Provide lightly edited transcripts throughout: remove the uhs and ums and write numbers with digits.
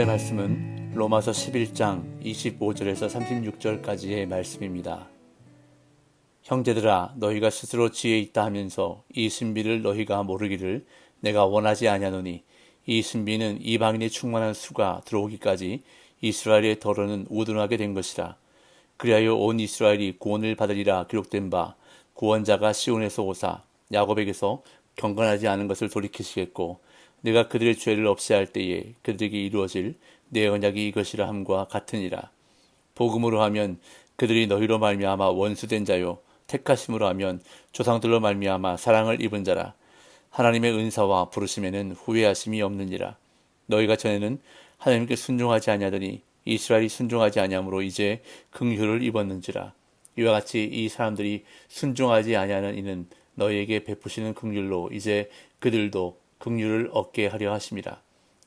오늘의 말씀은 로마서 11장 25절에서 36절까지의 말씀입니다. 형제들아, 너희가 스스로 지혜 있다 하면서 이 신비를 너희가 모르기를 내가 원하지 아니하노니, 이 신비는 이방인의 충만한 수가 들어오기까지 이스라엘의 더러는 우둔하게 된 것이라. 그리하여 온 이스라엘이 구원을 받으리라 기록된 바, 구원자가 시온에서 오사 야곱에게서 경건하지 않은 것을 돌이키시겠고, 내가 그들의 죄를 없이 할 때에 그들에게 이루어질 내 언약이 이것이라 함과 같으니라. 복음으로 하면 그들이 너희로 말미암아 원수된 자요, 택하심으로 하면 조상들로 말미암아 사랑을 입은 자라. 하나님의 은사와 부르심에는 후회하심이 없느니라. 너희가 전에는 하나님께 순종하지 아니하더니 이스라엘이 순종하지 아니함으로 이제 긍휼을 입었는지라. 이와 같이 이 사람들이 순종하지 아니하는 이는 너희에게 베푸시는 긍휼로 이제 그들도 긍휼을 얻게 하려 하심이라.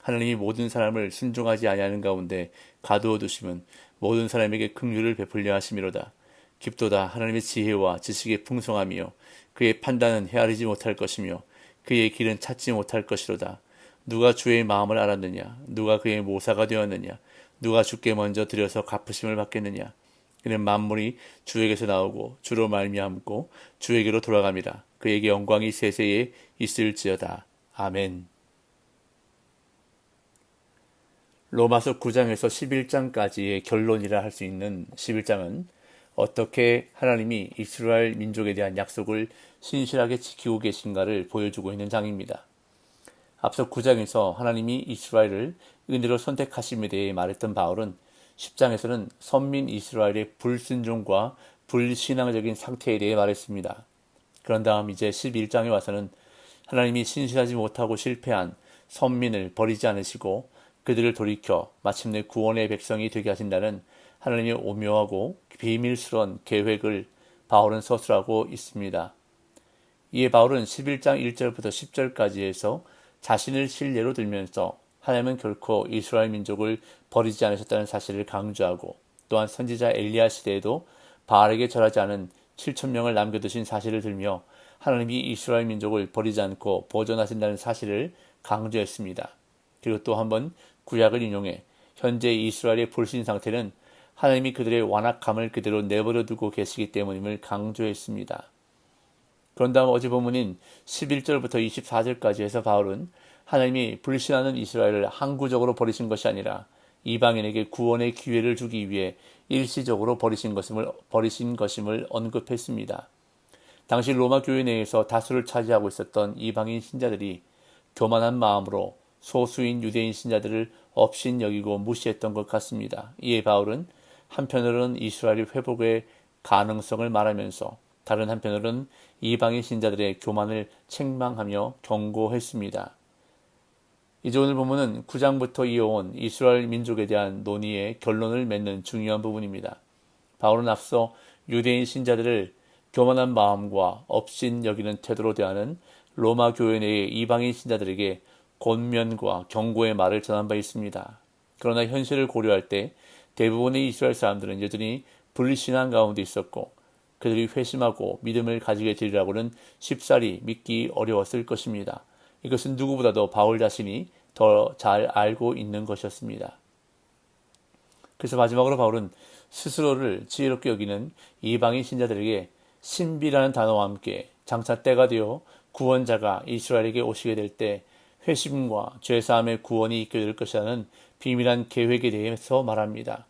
하나님이 모든 사람을 순종하지 아니하는 가운데 가두어 두심은 모든 사람에게 긍휼을 베풀려 하심이로다. 깊도다 하나님의 지혜와 지식의 풍성함이요, 그의 판단은 헤아리지 못할 것이며 그의 길은 찾지 못할 것이로다. 누가 주의 마음을 알았느냐? 누가 그의 모사가 되었느냐? 누가 주께 먼저 드려서 갚으심을 받겠느냐? 그는 만물이 주에게서 나오고 주로 말미암고 주에게로 돌아갑니다. 그에게 영광이 세세에 있을지어다. 아멘. 로마서 9장에서 11장까지의 결론이라 할 수 있는 11장은 어떻게 하나님이 이스라엘 민족에 대한 약속을 신실하게 지키고 계신가를 보여주고 있는 장입니다. 앞서 9장에서 하나님이 이스라엘을 은혜로 선택하심에 대해 말했던 바울은 10장에서는 선민 이스라엘의 불순종과 불신앙적인 상태에 대해 말했습니다. 그런 다음 이제 11장에 와서는 하나님이 신실하지 못하고 실패한 선민을 버리지 않으시고 그들을 돌이켜 마침내 구원의 백성이 되게 하신다는 하나님의 오묘하고 비밀스러운 계획을 바울은 서술하고 있습니다. 이에 바울은 11장 1절부터 10절까지 해서 자신을 실례로 들면서 하나님은 결코 이스라엘 민족을 버리지 않으셨다는 사실을 강조하고, 또한 선지자 엘리야 시대에도 바알에게 절하지 않은 7,000명을 남겨두신 사실을 들며 하나님이 이스라엘 민족을 버리지 않고 보존하신다는 사실을 강조했습니다. 그리고 또 한번 구약을 인용해 현재 이스라엘의 불신 상태는 하나님이 그들의 완악함을 그대로 내버려 두고 계시기 때문임을 강조했습니다. 그런 다음 어제 본문인 11절부터 24절까지 해서 바울은 하나님이 불신하는 이스라엘을 항구적으로 버리신 것이 아니라 이방인에게 구원의 기회를 주기 위해 일시적으로 버리신 것임을 언급했습니다. 당시 로마 교회 내에서 다수를 차지하고 있었던 이방인 신자들이 교만한 마음으로 소수인 유대인 신자들을 업신여기고 무시했던 것 같습니다. 이에 바울은 한편으로는 이스라엘의 회복의 가능성을 말하면서 다른 한편으로는 이방인 신자들의 교만을 책망하며 경고했습니다. 이제 오늘 본문은 9장부터 이어온 이스라엘 민족에 대한 논의의 결론을 맺는 중요한 부분입니다. 바울은 앞서 유대인 신자들을 교만한 마음과 업신 여기는 태도로 대하는 로마 교회 내의 이방인 신자들에게 권면과 경고의 말을 전한 바 있습니다. 그러나 현실을 고려할 때 대부분의 이스라엘 사람들은 여전히 불신앙 가운데 있었고, 그들이 회심하고 믿음을 가지게 되리라고는 쉽사리 믿기 어려웠을 것입니다. 이것은 누구보다도 바울 자신이 더 잘 알고 있는 것이었습니다. 그래서 마지막으로 바울은 스스로를 지혜롭게 여기는 이방인 신자들에게 신비라는 단어와 함께 장차 때가 되어 구원자가 이스라엘에게 오시게 될 때 회심과 죄사함의 구원이 있게 될 것이라는 비밀한 계획에 대해서 말합니다.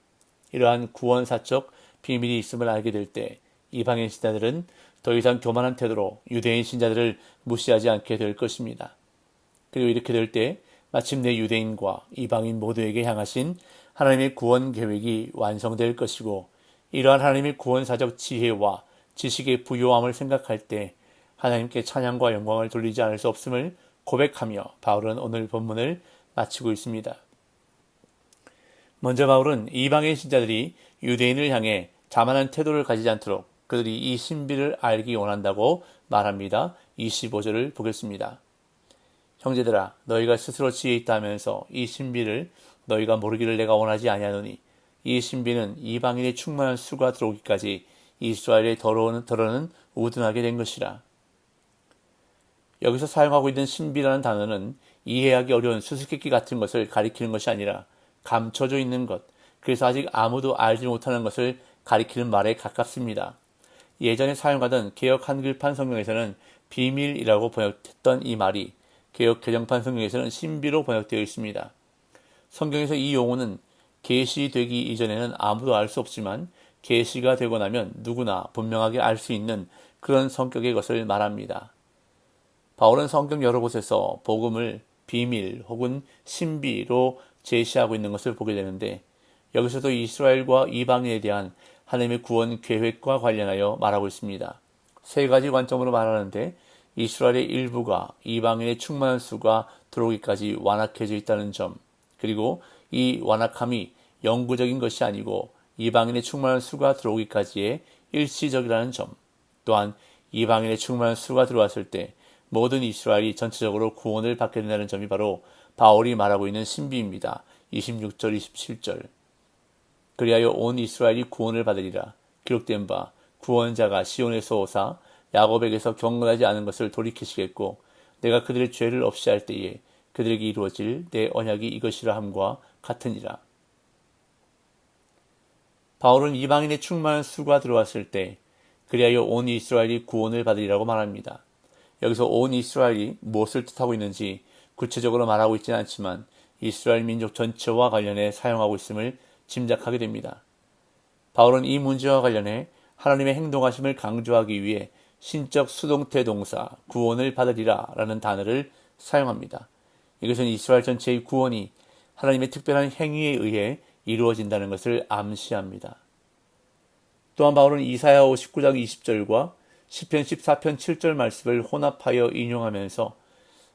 이러한 구원사적 비밀이 있음을 알게 될 때 이방인 신자들은 더 이상 교만한 태도로 유대인 신자들을 무시하지 않게 될 것입니다. 그리고 이렇게 될 때 마침내 유대인과 이방인 모두에게 향하신 하나님의 구원 계획이 완성될 것이고, 이러한 하나님의 구원사적 지혜와 지식의 부요함을 생각할 때 하나님께 찬양과 영광을 돌리지 않을 수 없음을 고백하며 바울은 오늘 본문을 마치고 있습니다. 먼저 바울은 이방인 신자들이 유대인을 향해 자만한 태도를 가지지 않도록 그들이 이 신비를 알기 원한다고 말합니다. 25절을 보겠습니다. 형제들아, 너희가 스스로 지혜 있다 하면서 이 신비를 너희가 모르기를 내가 원하지 아니하노니, 이 신비는 이방인의 충만한 수가 들어오기까지 이스라엘의 더러는 우둔하게 된 것이라. 여기서 사용하고 있는 신비라는 단어는 이해하기 어려운 수수께끼 같은 것을 가리키는 것이 아니라 감춰져 있는 것, 그래서 아직 아무도 알지 못하는 것을 가리키는 말에 가깝습니다. 예전에 사용하던 개역 한글판 성경에서는 비밀이라고 번역했던 이 말이 개역 개정판 성경에서는 신비로 번역되어 있습니다. 성경에서 이 용어는 계시되기 이전에는 아무도 알 수 없지만 계시가 되고 나면 누구나 분명하게 알 수 있는 그런 성격의 것을 말합니다. 바울은 성경 여러 곳에서 복음을 비밀 혹은 신비로 제시하고 있는 것을 보게 되는데, 여기서도 이스라엘과 이방인에 대한 하나님의 구원 계획과 관련하여 말하고 있습니다. 세 가지 관점으로 말하는데, 이스라엘의 일부가 이방인의 충만한 수가 들어오기까지 완악해져 있다는 점, 그리고 이 완악함이 영구적인 것이 아니고 이방인의 충만한 수가 들어오기까지의 일시적이라는 점, 또한 이방인의 충만한 수가 들어왔을 때 모든 이스라엘이 전체적으로 구원을 받게 된다는 점이 바로 바울이 말하고 있는 신비입니다. 26절, 27절. 그리하여 온 이스라엘이 구원을 받으리라. 기록된 바 구원자가 시온에서 오사 야곱에게서 경건하지 않은 것을 돌이키시겠고, 내가 그들의 죄를 없이 할 때에 그들에게 이루어질 내 언약이 이것이라 함과 같으니라. 바울은 이방인의 충만한 수가 들어왔을 때 그리하여 온 이스라엘이 구원을 받으리라고 말합니다. 여기서 온 이스라엘이 무엇을 뜻하고 있는지 구체적으로 말하고 있지는 않지만 이스라엘 민족 전체와 관련해 사용하고 있음을 짐작하게 됩니다. 바울은 이 문제와 관련해 하나님의 행동하심을 강조하기 위해 신적 수동태 동사 구원을 받으리라 라는 단어를 사용합니다. 이것은 이스라엘 전체의 구원이 하나님의 특별한 행위에 의해 이루어진다는 것을 암시합니다. 또한 바울은 이사야 59장 20절과 시편 14편 7절 말씀을 혼합하여 인용하면서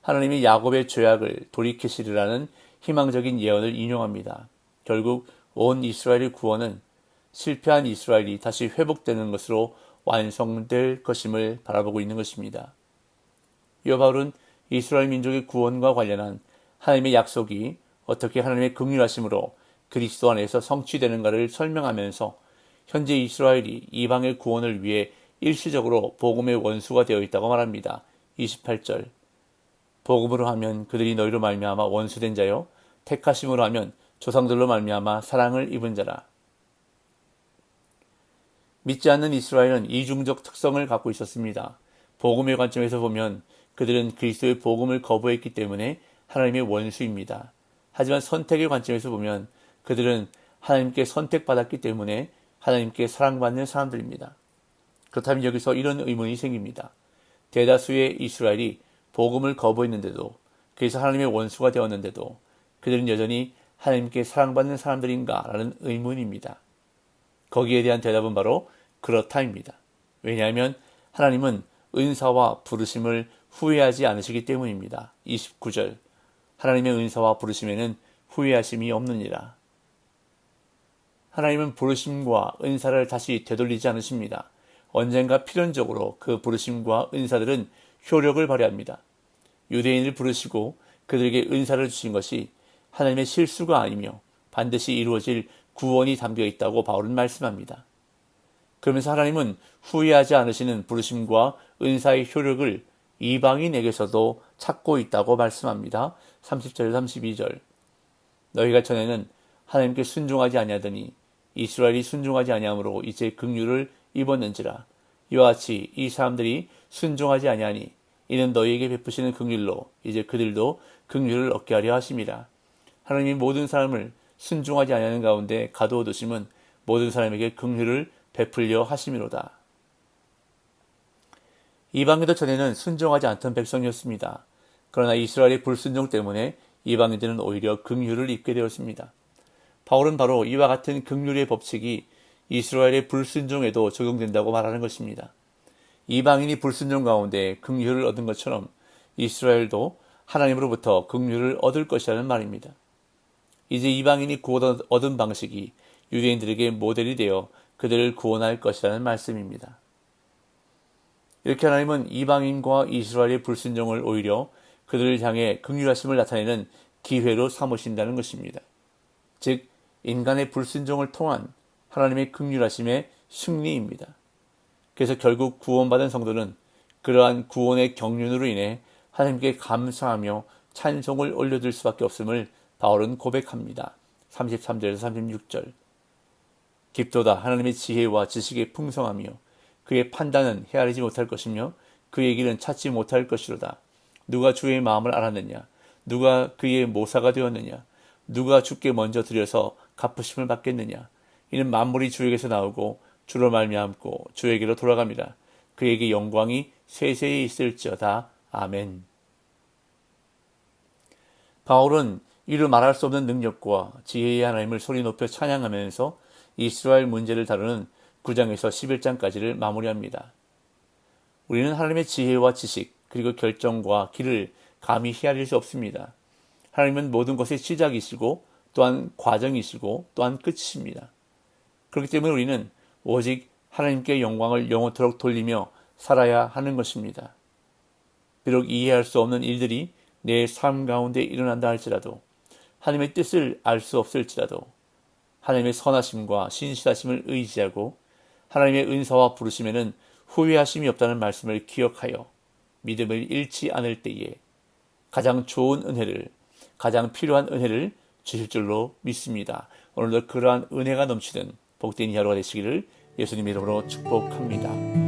하나님이 야곱의 죄악을 돌이키시리라는 희망적인 예언을 인용합니다. 결국 온 이스라엘의 구원은 실패한 이스라엘이 다시 회복되는 것으로 완성될 것임을 바라보고 있는 것입니다. 이어 바울은 이스라엘 민족의 구원과 관련한 하나님의 약속이 어떻게 하나님의 긍휼하심으로 그리스도 안에서 성취되는가를 설명하면서 현재 이스라엘이 이방의 구원을 위해 일시적으로 복음의 원수가 되어 있다고 말합니다. 28절. 복음으로 하면 그들이 너희로 말미암아 원수된 자요, 택하심으로 하면 조상들로 말미암아 사랑을 입은 자라. 믿지 않는 이스라엘은 이중적 특성을 갖고 있었습니다. 복음의 관점에서 보면 그들은 그리스도의 복음을 거부했기 때문에 하나님의 원수입니다. 하지만 선택의 관점에서 보면 그들은 하나님께 선택받았기 때문에 하나님께 사랑받는 사람들입니다. 그렇다면 여기서 이런 의문이 생깁니다. 대다수의 이스라엘이 복음을 거부했는데도, 그래서 하나님의 원수가 되었는데도 그들은 여전히 하나님께 사랑받는 사람들인가? 라는 의문입니다. 거기에 대한 대답은 바로 그렇다입니다. 왜냐하면 하나님은 은사와 부르심을 후회하지 않으시기 때문입니다. 29절. 하나님의 은사와 부르심에는 후회하심이 없느니라. 하나님은 부르심과 은사를 다시 되돌리지 않으십니다. 언젠가 필연적으로 그 부르심과 은사들은 효력을 발휘합니다. 유대인을 부르시고 그들에게 은사를 주신 것이 하나님의 실수가 아니며 반드시 이루어질 구원이 담겨 있다고 바울은 말씀합니다. 그러면서 하나님은 후회하지 않으시는 부르심과 은사의 효력을 이방인에게서도 찾고 있다고 말씀합니다. 30절 32절. 너희가 전에는 하나님께 순종하지 아니하더니 이스라엘이 순종하지 아니함으로 이제 긍휼을 입었는지라. 이와 같이 이 사람들이 순종하지 아니하니 이는 너희에게 베푸시는 긍휼로 이제 그들도 긍휼을 얻게 하려 하심이라. 하나님이 모든 사람을 순종하지 아니하는 가운데 가두어 두심은 모든 사람에게 긍휼을 베풀려 하심이로다. 이방인도 전에는 순종하지 않던 백성이었습니다. 그러나 이스라엘의 불순종 때문에 이방인들은 오히려 긍휼을 입게 되었습니다. 바울은 바로 이와 같은 긍휼의 법칙이 이스라엘의 불순종에도 적용된다고 말하는 것입니다. 이방인이 불순종 가운데 긍휼을 얻은 것처럼 이스라엘도 하나님으로부터 긍휼을 얻을 것이라는 말입니다. 이제 이방인이 구원 얻은 방식이 유대인들에게 모델이 되어 그들을 구원할 것이라는 말씀입니다. 이렇게 하나님은 이방인과 이스라엘의 불순종을 오히려 그들을 향해 긍휼하심을 나타내는 기회로 삼으신다는 것입니다. 즉 인간의 불순종을 통한 하나님의 긍휼하심의 승리입니다. 그래서 결국 구원받은 성도는 그러한 구원의 경륜으로 인해 하나님께 감사하며 찬송을 올려드릴 수밖에 없음을 바울은 고백합니다. 33절에서 36절. 깊도다 하나님의 지혜와 지식의 풍성하며 그의 판단은 헤아리지 못할 것이며 그의 길은 찾지 못할 것이로다. 누가 주의 마음을 알았느냐? 누가 그의 모사가 되었느냐? 누가 주께 먼저 들여서 갚으심을 받겠느냐? 이는 만물이 주에게서 나오고 주로 말미암고 주에게로 돌아갑니다. 그에게 영광이 세세히 있을지어다. 아멘. 바울은 이루 말할 수 없는 능력과 지혜의 하나님을 소리 높여 찬양하면서 이스라엘 문제를 다루는 9장에서 11장까지를 마무리합니다. 우리는 하나님의 지혜와 지식 그리고 결정과 길을 감히 헤아릴 수 없습니다. 하나님은 모든 것의 시작이시고 또한 과정이시고 또한 끝이십니다. 그렇기 때문에 우리는 오직 하나님께 영광을 영원토록 돌리며 살아야 하는 것입니다. 비록 이해할 수 없는 일들이 내 삶 가운데 일어난다 할지라도, 하나님의 뜻을 알 수 없을지라도 하나님의 선하심과 신실하심을 의지하고 하나님의 은사와 부르심에는 후회하심이 없다는 말씀을 기억하여 믿음을 잃지 않을 때에 가장 좋은 은혜를, 가장 필요한 은혜를 주실 줄로 믿습니다. 오늘도 그러한 은혜가 넘치는 복된 하루가 되시기를 예수님 이름으로 축복합니다.